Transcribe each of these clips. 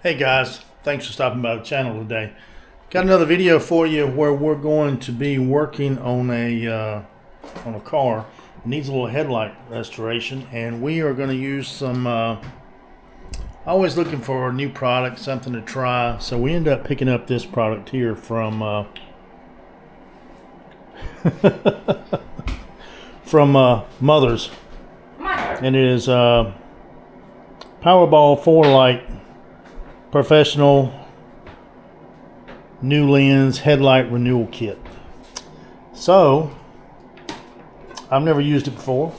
Hey guys, thanks for stopping by the channel today. Got another video for you where we're going to be working on a car. It needs a little headlight restoration, and we are going to use some always looking for a new product, something to try. So we end up picking up this product here from Mother's, and it is Powerball 4-Light Professional New Lens Headlight Renewal Kit. So I've never used it before.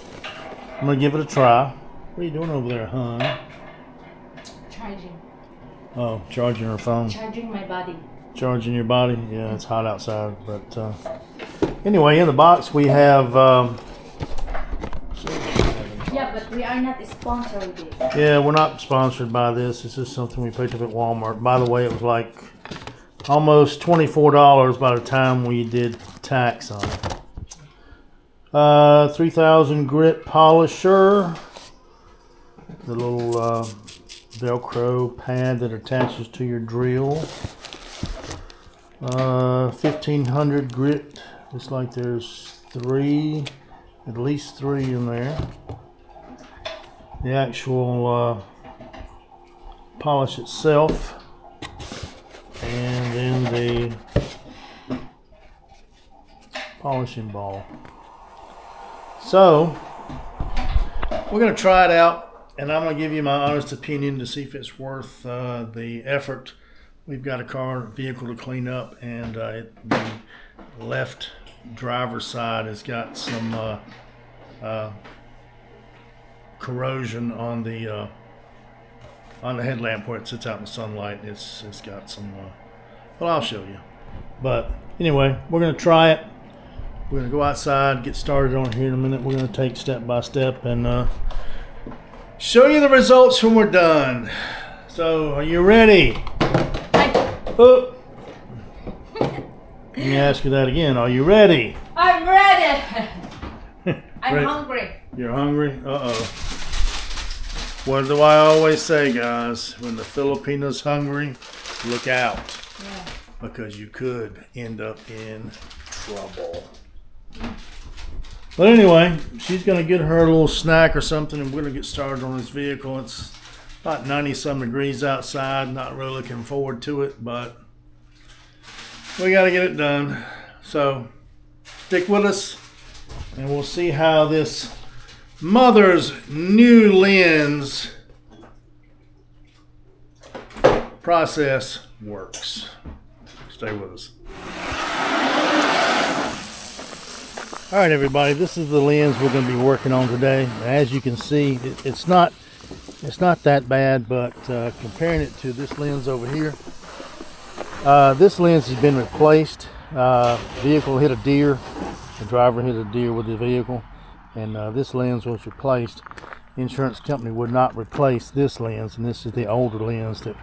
I'm gonna give it a try. What are you doing over there, hon? Charging. Oh, charging her phone. Charging my body. Charging your body? Yeah, it's hot outside. But anyway, in the box we have. Yeah, but we are not sponsored with this. Yeah, we're not sponsored by this. This is something we picked up at Walmart. By the way, it was like almost $24 by the time we did tax on it. 3000 grit polisher. The little Velcro pad that attaches to your drill. 1500 grit. Looks like there's at least three in there. The actual polish itself, and then the polishing ball. So we're going to try it out, and I'm going to give you my honest opinion to see if it's worth the effort. We've got a vehicle to clean up, and the left driver's side has got some corrosion on the headlamp where it sits out in the sunlight. It's got some well, I'll show you. But anyway, we're going to try it. We're going to go outside, get started on it here in a minute. We're going to take step by step and show you the results when we're done. So, are you ready? Oh. Let me ask you that again. Are you ready? I'm ready. I'm hungry. You're hungry? Uh-oh. What do I always say, guys? When the Filipino's hungry, look out. Yeah. Because you could end up in trouble. But anyway, she's going to get her a little snack or something, and we're going to get started on this vehicle. It's about 90-some degrees outside. Not really looking forward to it, but we got to get it done. So stick with us, and we'll see how this Mother's new lens process works. Stay with us. All right, everybody, this is the lens we're going to be working on today. As you can see, it's not that bad, but comparing it to this lens over here, this lens has been replaced. Vehicle hit a deer. The driver hit a deer with the vehicle, and this lens was replaced. The insurance company would not replace this lens, and this is the older lens that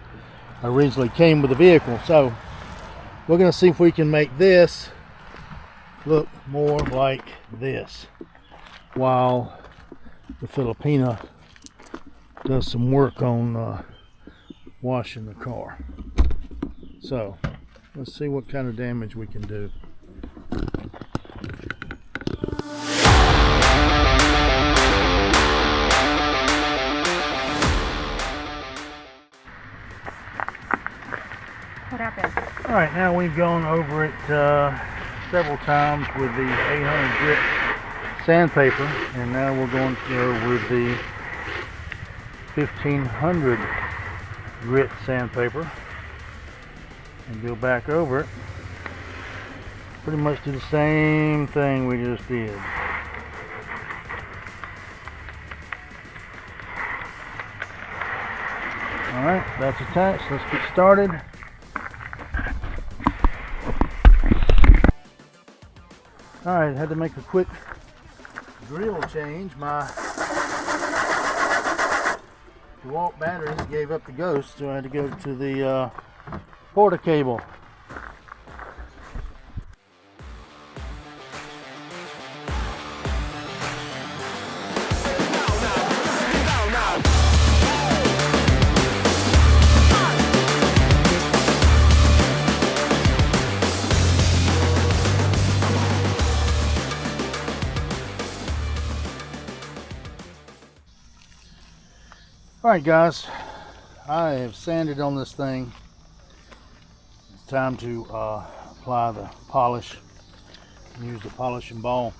originally came with the vehicle. So we're going to see if we can make this look more like this while the Filipina does some work on washing the car. So let's see what kind of damage we can do. What happened? All right, now we've gone over it several times with the 800 grit sandpaper, and now we're going to go with the 1500 grit sandpaper and go back over it. Pretty much do the same thing we just did. Alright, that's attached. Let's get started. Alright, had to make a quick drill change. My DeWalt batteries gave up the ghost, so I had to go to the porta cable. Alright guys, I have sanded on this thing. It's time to apply the polish and use the polishing ball.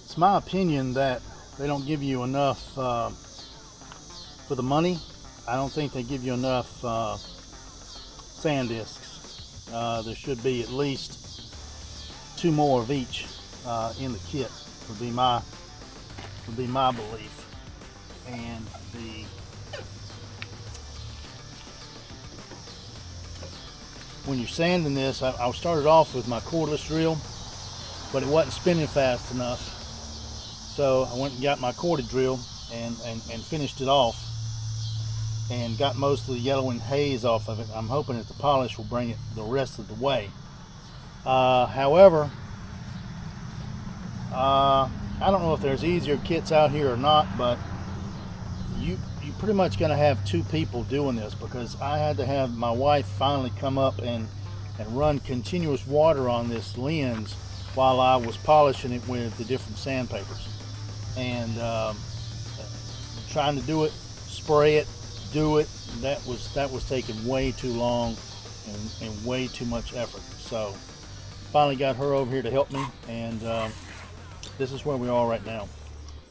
It's my opinion that they don't give you enough for the money. I don't think they give you enough sand discs. There should be at least 2 more of each in the kit, would be my belief. And when you're sanding this, I started off with my cordless drill, but it wasn't spinning fast enough, so I went and got my corded drill and finished it off and got most of the yellow and haze off of it. I'm hoping that the polish will bring it the rest of the way. However, I don't know if there's easier kits out here or not, but you pretty much gonna have 2 people doing this, because I had to have my wife finally come up and run continuous water on this lens while I was polishing it with the different sandpapers, and trying to do it, spray it, do it, that was taking way too long and way too much effort. So finally got her over here to help me, and this is where we are right now.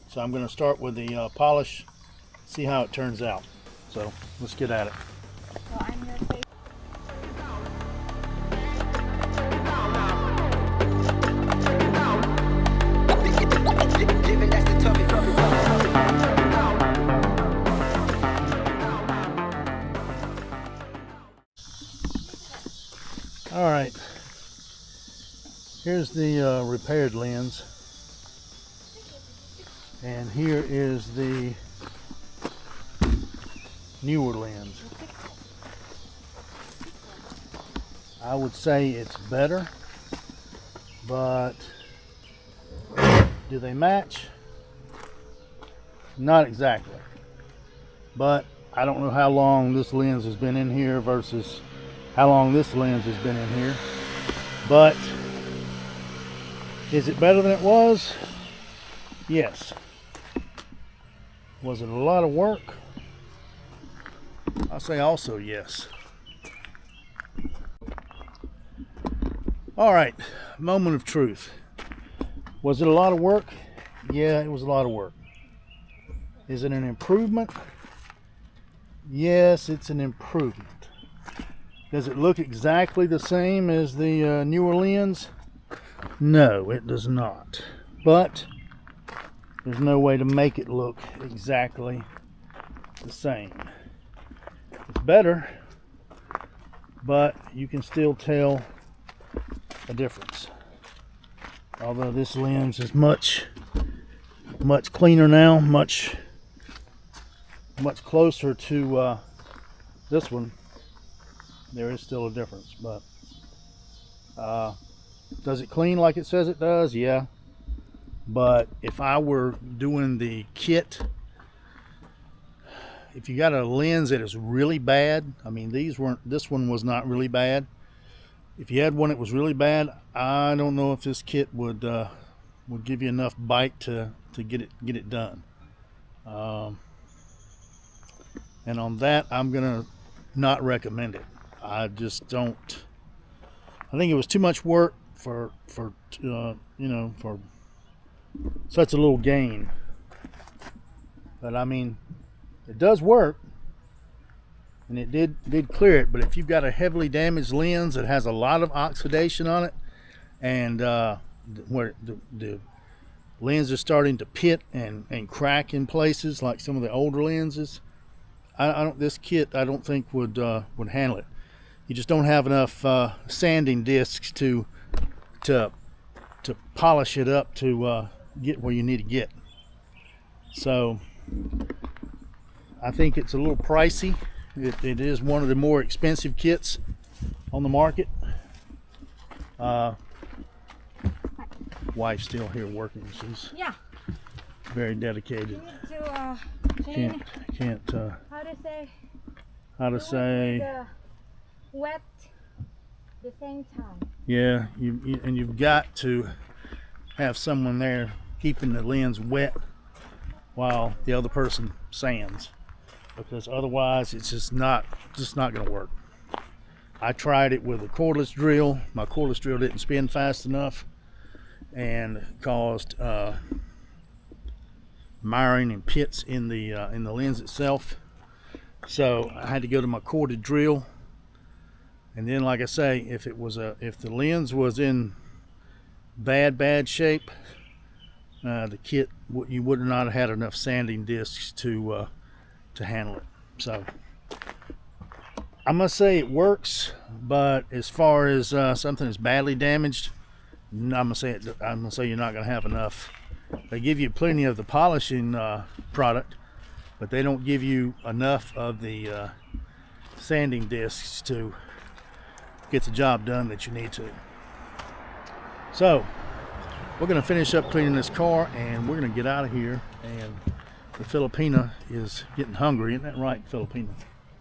So I'm going to start with the polish, see how it turns out. So let's get at it. So I'm your favorite. All right, here's the repaired lens, and here is the newer lens. I would say it's better, but do they match? Not exactly. But I don't know how long this lens has been in here versus how long this lens has been in here. But is it better than it was? Yes. Was it a lot of work? I say also yes. All right, moment of truth. Was it a lot of work? Yeah, it was a lot of work. Is it an improvement? Yes, it's an improvement. Does it look exactly the same as the newer lens? No, it does not. But there's no way to make it look exactly the same. It's better, but you can still tell a difference. Although this lens is much cleaner now, much closer to this one. There is still a difference, but does it clean like it says it does? Yeah. But if I were doing the kit, if you got a lens that is really bad, I mean this one was not really bad. If you had one that was really bad, I don't know if this kit would give you enough bite to get it done. And on that, I'm gonna not recommend it. I just don't. I think it was too much work for such a little gain. But I mean, it does work, and it did clear it. But if you've got a heavily damaged lens that has a lot of oxidation on it, and where the lens is starting to pit and crack in places like some of the older lenses, this kit I don't think would handle it. You just don't have enough sanding discs to polish it up to get where you need to get. So I think it's a little pricey. It is one of the more expensive kits on the market. Wife's still here working. She's very dedicated. You need to clean. Can't How to say? The wet the same time. Yeah, you've got to have someone there keeping the lens wet while the other person sands, because otherwise it's just not going to work. I tried it with a cordless drill. My cordless drill didn't spin fast enough and caused miring and pits in the lens itself. So I had to go to my corded drill. And then, like I say, if the lens was in bad shape, the kit, you would not have had enough sanding discs to handle it. So I must say it works, but as far as something that's badly damaged, I'm gonna say you're not gonna have enough. They give you plenty of the polishing product, but they don't give you enough of the sanding discs to get the job done that you need to. So we're gonna finish up cleaning this car and we're gonna get out of here. And the Filipina is getting hungry, isn't that right, Filipina?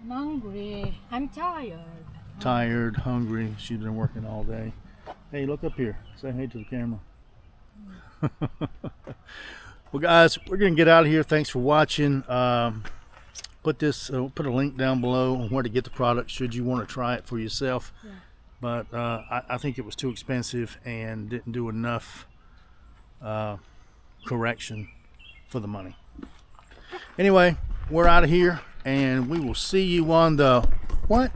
I'm hungry. I'm tired. Tired, hungry. She's been working all day. Hey, look up here. Say hey to the camera. Well, guys, we're gonna get out of here. Thanks for watching. Put a link down below on where to get the product should you want to try it for yourself. Yeah. But I think it was too expensive and didn't do enough correction for the money. Anyway, we're out of here and we will see you on the what?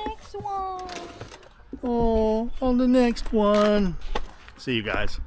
Next one. Oh, on the next one. See you guys.